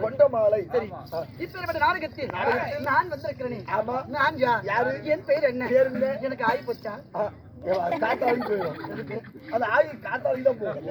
கொண்ட மாலை. சரி, இப்ப நாடகத்தில் நான் வந்திருக்கிறேனே. ஆமா, நான் யாரு? என் பெயர் என்ன? எனக்கு ஆகி போச்சா? காத்தாலும் போயிடும். அது ஆகி காத்தாலும் தான் போகும்.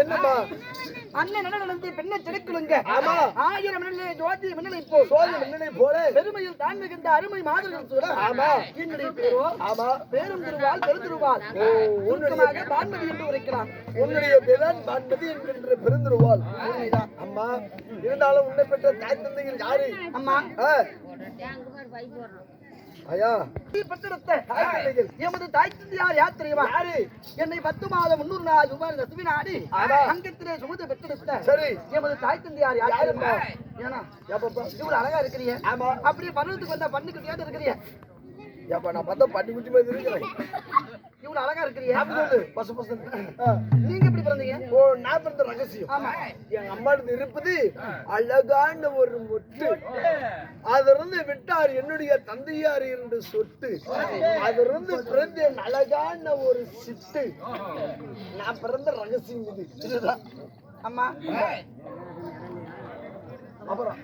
என்னம்மா அண்ணன் என்ன நடந்து பெண்ணை திரைக்குழுங்க. ஆமா, 1000 மின்னலை ஜோதி மின்னலை போ சோதி மின்னலை போல பெருமையில் தான் மிகுந்த அருமை மாதர்கள் கூட. ஆமா, என்னுடைய பேரோ ஆமா பேரும் திருவாள் பெருந்திருவாள். உன்னுடைய பான்மதி என்று உரைக்கிறான். உன்னுடைய பேரன் பான்மதி என்கின்ற பெருந்திருவாள். அம்மா, இருந்தாலும் உன்னை பெற்ற தாய் தந்தைகள் யாரு? அம்மா, ஐயா எமது தாய் தந்தையார் யார் தெரியுமா? என்னை 10 மாதம் 300 நாள் சுவினாடி அங்கத்திலே சுமந்து பெற்றெடுத்த சரி எமது தாய் தந்தையார் யார் தெரியுமா? ஏன்னா இவ்வளவு அழகா இருக்கிறீங்க. ஆமா, அப்படியே பருவத்துக்கு வந்தா பண்ணுக்கு ஏன் இருக்கிறீங்க? ஏப்பா நான் பார்த்தா பட்டி குட்டி மாதிரி இருக்கிறேன். இவ்வளவு அழகா இருக்கிறீங்க. பசு பசு. நீங்க எப்படி பிறந்தீங்க? ஓ, நான் பிறந்த ரகசியம். ஆமா, எங்க அம்மா இருப்பது அழகான ஒரு முட்டு. அதிலிருந்து விட்டார் என்னுடைய தந்தையார் என்று சொட்டு. அதிலிருந்து பிறந்த அழகான ஒரு சிட்டு. நான் பிறந்த ரகசியம் இது. அம்மா, அப்புறம்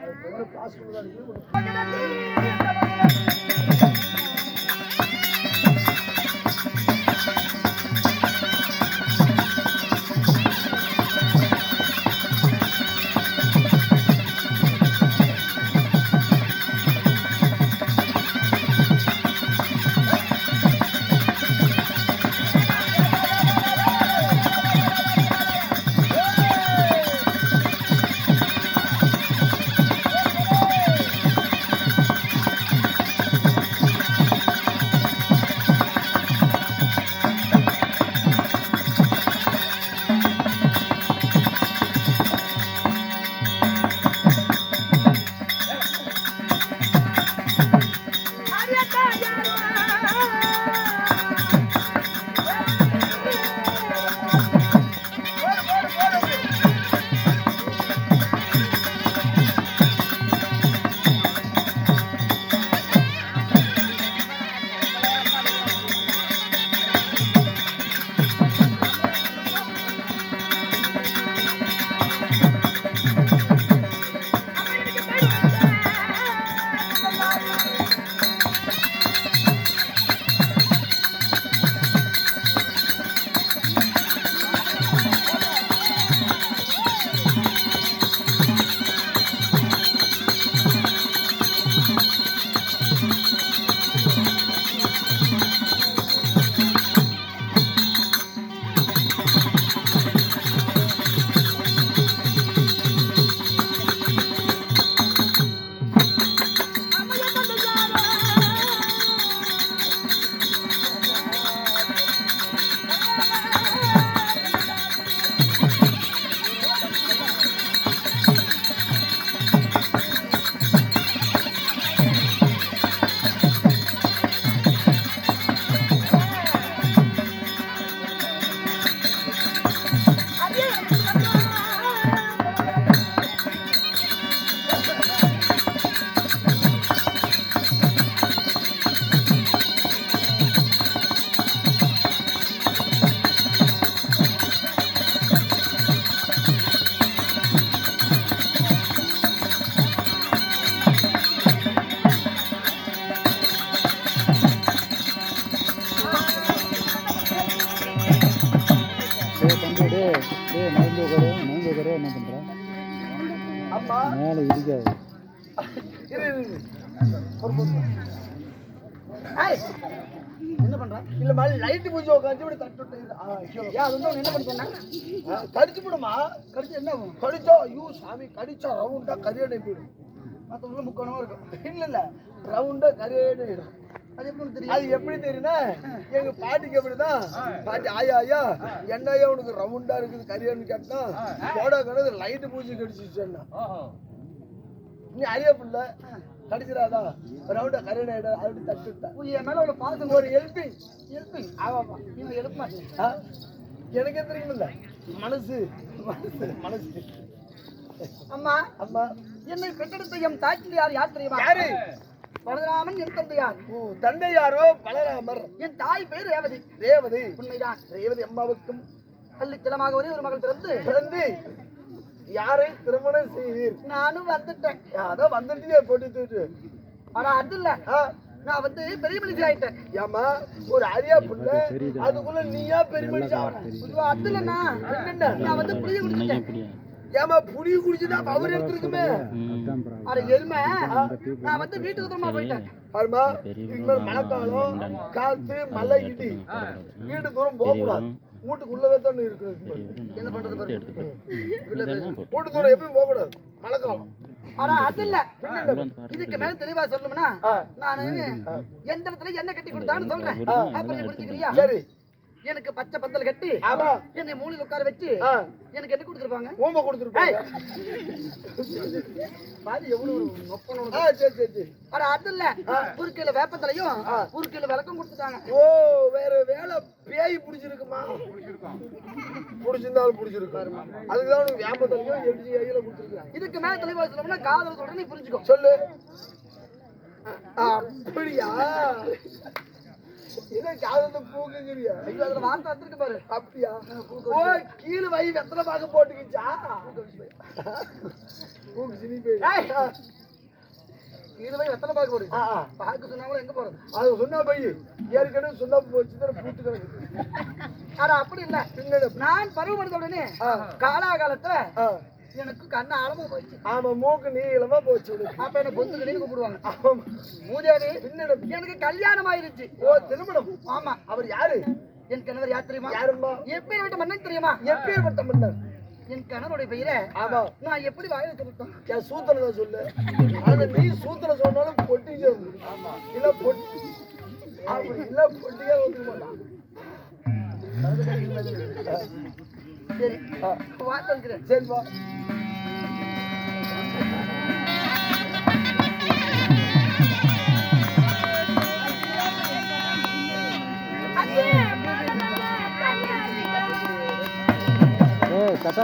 மேலே இருக்காது. இரு இரு, இரு. ஏய், என்ன பண்ற? இல்ல மாதிரி லைட் பூஜை உட்காந்து இப்படி தட்டு விட்டு ஏன் அது வந்து உன்னை என்ன பண்ண சொன்னா? கடிச்சு விடுமா. கடிச்சு என்ன ஆகும்? கடிச்சா ஐயோ சாமி கடிச்சா ரவுண்டா கரியடை போயிடும். மத்தவங்களும் முக்கோணமா இருக்கும். இல்ல இல்ல ரவுண்டா கரியடை இடும். அது எப்படி உனக்கு தெரியும்? அது எப்படி தெரியும்னா எங்க பாட்டிக்கு எப்படிதான் பாட்டி ஆயா ஐயா என்னையா உனக்கு ரவுண்டா இருக்குது கரியன்னு கேட்டா போடா கிடது லைட் பூஜை கடிச்சிச்சுன்னா நீ அறிய புள்ள கடிச்சிடாதா ரவுண்டா கரியடை அப்படி தட்டு விட்டா என் மேல உள்ள பாசம் ஒரு ஹெல்பிங் எழுப்பி ஆமாப்பா இவன் எழுப்ப மாட்டேன். எனக்கே தெரியுமில்ல மனசு மனசு மனசு. அம்மா அம்மா என்னை பெற்றெடுத்த எம் தாய்க்கு யார் தெரியுமா? யாரு? பலராமன் என் தந்தையார். தந்தை யாரோ பலராமர். என் தாய் பேர் ரேவதி. ரேவதி உண்மைதான். ரேவதி அம்மாவுக்கும் பள்ளிக்கிழமாக ஒரே ஒரு மகள் பிறந்து பிறந்து யாரை திருமணம் செய்வீர்? நானும் வந்துட்டேன். அதான் வந்துட்டே போட்டு ஆனா அது இல்ல, நான் வந்து பெரிய மனுஷி ஆயிட்டேன். ஏமா ஒரு அரியா புள்ள அதுக்குள்ள நீயா பெரிய மனுஷன் ஆகணும். அது இல்லண்ணா, நான் வந்து புளிய குடிச்சிட்டேன். ஏமா புளிய குடிச்சுதான் அவர் எடுத்துருக்குமே. அட எருமை, நான் வந்து வீட்டுக்கு தூரமா போயிட்டேன். பாருமா இனிமேல் மழைக்காலம் காத்து மழை இடி வீட்டு தூரம் போக கூடாது. வீட்டுக்குள்ளவே தான் இருக்குது. என்ன பண்றது பாரு. வீட்டு தூரம் எப்பயும் போக கூடாது மழைக்காலம். ஆனா அது இல்ல, இதுக்கு மேல தெளிவா சொல்லணும்னா நானு எந்த இடத்துல என்ன கட்டி கொடுத்தான்னு சொல்றேன். அப்புறம் புரிஞ்சுக்கிறியா? சரி. எனக்கு பச்சை பந்தல் கட்டி ஆமா என்னை மூலையில உட்கார வச்சு எனக்கு என்ன கொடுத்துருப்பாங்க? ஓம்ப கொடுத்துருப்பாங்க. பாதி எவ்வளவு நொப்பணும். சரி சரி சரி. ஆனா அது இல்ல, குறுக்கையில வேப்பத்தலையும் குறுக்கையில விளக்கம் கொடுத்துட்டாங்க. ஓ வேற வேலை பேய் பிடிச்சிருக்குமா? பிடிச்சிருந்தாலும் பிடிச்சிருக்காரு. அதுக்குதான் உனக்கு வேப்பத்தலையும் எடிச்சு கையில கொடுத்துருக்காங்க. இதுக்கு மேல தெளிவா சொல்லணும்னா காதல் சொல்றேன், நீ புரிஞ்சுக்கோ. சொல்லு. அப்படியா? இதை காதல பூக்குங்கிறியா? ஐயோ, அதுல வார்த்தை வந்துருக்கு பாரு. அப்படியா? ஓ கீழே வை வெத்தலை பாக்க போட்டுக்கிச்சா? பூக்கு சினி போய் கீழே போய் வெத்தலை பாக்க போடு. பாக்க சொன்னாலும் எங்க போறது? அது சொன்னா போய் ஏற்கனவே சொன்னா போச்சு பூத்து கிடக்கு. ஆனா அப்படி இல்ல, நான் பருவமடைந்த உடனே காலாகாலத்துல எனக்கு கண்ணு ஆழமா போயிடுச்சு. ஆமா மூக்கு நீளமா போச்சு. அப்ப என்ன பொந்து கடையில் கூப்பிடுவாங்க. மூதேவி எனக்கு கல்யாணம் ஆயிருச்சு. ஓ திருமணம்? ஆமா. அவர் யாரு? என் கணவர் யார் தெரியுமா? யாருமா? எப்பேர் விட்ட மன்னன் தெரியுமா? எப்பேற்பட்ட மன்னர்? என் கணவருடைய பெயரை ஆமா நான் எப்படி வாயில சொல்லிட்டோம்? என் சூத்திரத சொல்லு. ஆனா நீ சூத்திர சொன்னாலும் பொட்டிச்சே இல்ல பொட்டி அப்படி இல்ல பொட்டியே வந்துட மாட்டான். சரி வார்த்தை இருக்கிறேன். சரிப்பா. கட்டா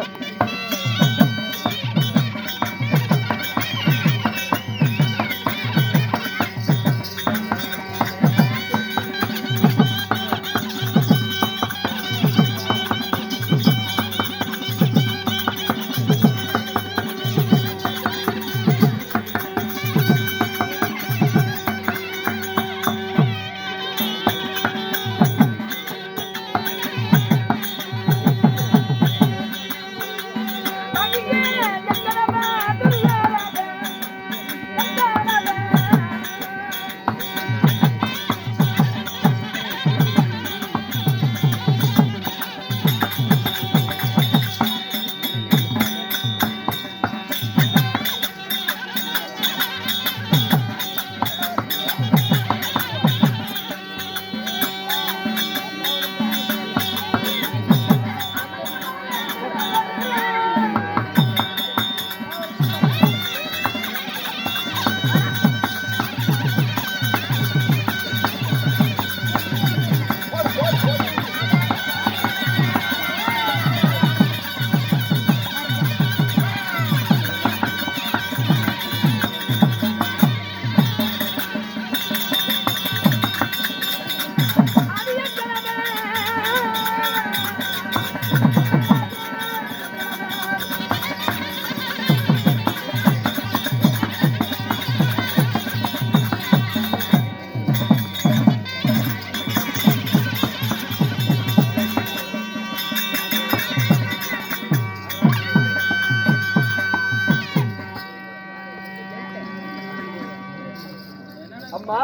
அம்மா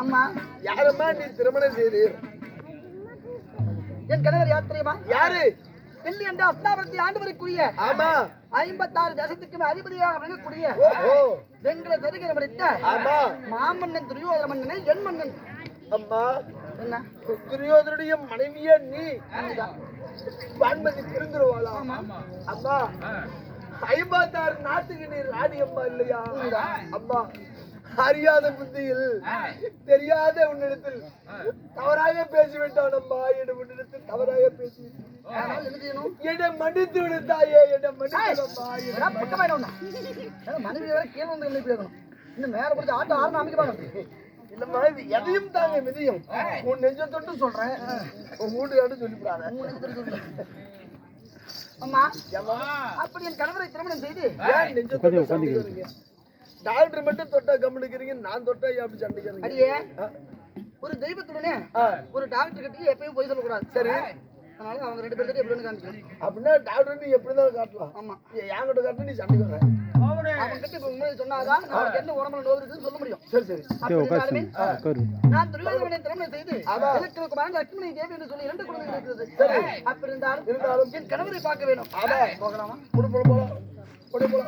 அம்மா யாரம்மா நீ திருமணம் செய்தீர்? என் கணவர் யார் தெரியுமா? யாரு? வெள்ளி என்ற அஸ்தாபரத்தை ஆண்டவருக்குரிய ஆமா 56 தேசத்துக்கு அதிபதியாக விளங்கக்கூடிய ஓஹோ வெங்கல தருகிற படித்த ஆமா மாமன்னன் துரியோதன மன்னனை என் மன்னன். அம்மா என்ன துரியோதனுடைய மனைவியா நீ? வான்மதி திருந்துருவாளா? அம்மா 56 நாட்டுக்கு நீ ராணி அம்மா இல்லையா? அம்மா அறியாத புத்தியில் தெரியாத உன்னிடத்தில் தவறாக பேசிவிட்டான் அம்மா. உன்னிடத்தில் தவறாக பேசி என்னை மன்னித்து விடுத்தாயே, என்னை மன்னித்து மனைவி வேற கீழே வந்து என்ன பேசணும்? இன்னும் மேல பிடிச்ச ஆட்டோ ஆறு அமைக்க இல்லம்மா, இது எதையும் தாங்க மிதியும். உன் நெஞ்ச தொட்டு சொல்றேன், உன் வீட்டுக்காட்டு சொல்லிவிடாத. அம்மா அப்படி என் கணவரை திருமணம் செய்து ஏன் நெஞ்ச தொட்டு சண்டைக்கிறீங்க? டாக்டர் மட்டும் தொட்டா கம்முனுக்கிறீங்க, நான் தொட்டா அப்படி சண்டைக்கிறீங்க? அடியே ஒரு தெய்வத்துடனே ஒரு டாக்டர் கிட்ட எப்பயும் போய் சொல்லக்கூடாது. சரி, அதனால அவங்க 2 பேர்கிட்ட எப்படி காமிக்கணும் அப்படின்னா டாக்டர் நீ எப்படி தான் காட்டலாம். ஆமா, என்கிட்ட காட்டு நீ சண்டைக்கு வர. அவங்க கிட்ட இப்ப உண்மையை சொன்னாதான் நமக்கு என்ன உடம்புல நோய் இருக்குன்னு சொல்ல முடியும். சரி சரி நான் துரியோதனனை திருமணம் செய்து எனக்கு மகன் லட்சுமணி தேவி என்று சொல்லி 2 குழந்தைகள் இருக்கிறது. சரி, அப்படி இருந்தாலும் என் கணவரை பார்க்க வேணும். போகலாமா? போலாம் போலாம்.